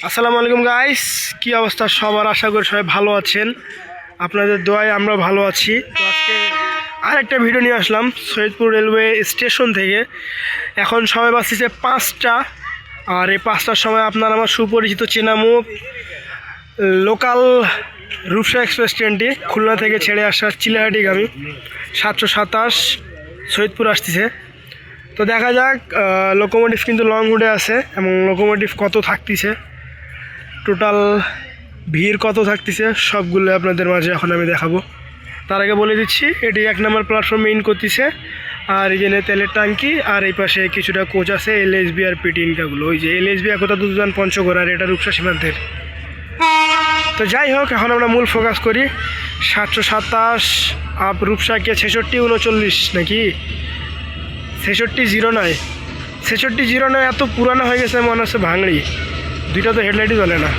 আসসালামু আলাইকুম গাইস, কি অবস্থা সবার? আশা করি সবাই ভালো আছেন। আপনাদের দোয়ায় আমরা ভালো আছি। তো আজকে আরেকটা ভিডিও নিয়ে আসলাম সৈয়দপুর রেলওয়ে স্টেশন থেকে। এখন সময় বাজছে 5টা, আর এই 5টার সময় আপনার আমার সুপরিচিত চেনামুখ লোকাল রূপসা এক্সপ্রেস ট্রেনটি খুলনা থেকে ছেড়ে আসা চিলাহাটিগামী 727 সৈয়দপুর আসতেছে। তো দেখা যাক, লোকোমোটিভ কিন্তু লং রুটে আছে এবং লোকোমোটিভ কত থাকতেছে, টোটাল ভিড় কত থাকতেছে সবগুলো আপনাদের মাঝে এখন আমি দেখাবো। তার আগে বলে দিচ্ছি, এটি 1 নম্বর প্ল্যাটফর্মে ইন করতেছে। আর এখানে তেলের ট্যাঙ্কি, আর এই পাশে কিছুটা কোচ আছে এলএসবি আর পিটি ইনকাগুলো। ওই যে এলএসবি একতা দুজন পঞ্চগড়, আর এটা রূপসা সীমান্তের। তো যাই হোক, এখন আমরা মূল ফোকাস করি 727 আপ রূপসাকে 6639 নাকি 6609। 6609 এত পুরানো হয়ে গেছে, মনে হচ্ছে ভাঙড়ি। দুইটা তো হেডলাইটই জ্বলে না।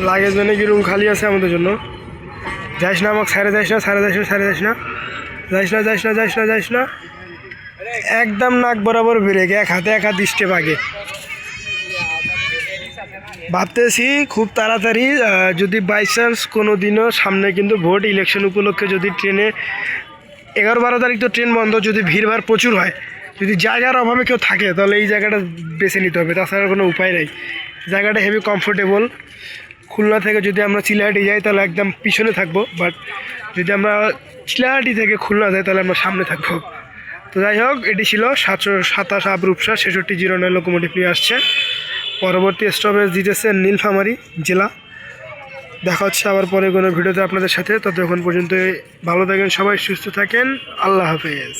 লাগেজ মানে কি রুম খালি আছে আমাদের জন্য? যাইস না, আমাকে সারে যাইস না, সারে যাইস না, সারে যাইস না, যাইস না, যাইস না, যাইস না, যাইস না। একদম নাক বরাবর ব্রেক, এক হাত স্টেপ আগে। ভাবতেছি খুব তাড়াতাড়ি, যদি বাই চান্স কোনো দিনও সামনে কিন্তু ভোট ইলেকশন উপলক্ষে যদি ট্রেনে 11-12 তারিখ তো ট্রেন বন্ধ, যদি ভিড়ভাড় প্রচুর হয়, যদি জায়গার অভাবে কেউ থাকে, তাহলে এই জায়গাটা বেছে নিতে হবে, তাছাড়া কোনো উপায় নেই। জায়গাটা হেভি কমফোর্টেবল। খুলনা থেকে যদি আমরা চিলাহাটি যাই তাহলে একদম পিছনে থাকবো, বাট যদি আমরা চিলাহাটি থেকে খুলনা যাই তাহলে আমরা সামনে থাকবো। তো যাই হোক, এটি ছিল 727 আপ রূপসা 6609 লোকোমোটিভ নিয়ে আসছে। পরবর্তী স্টপেজ দিতেছে নীলফামারী জেলা। দেখা হচ্ছে আবার পরে কোনো ভিডিওতে আপনাদের সাথে। ততক্ষণ পর্যন্ত ভালো থাকেন সবাই, সুস্থ থাকেন, আল্লাহ হাফেজ।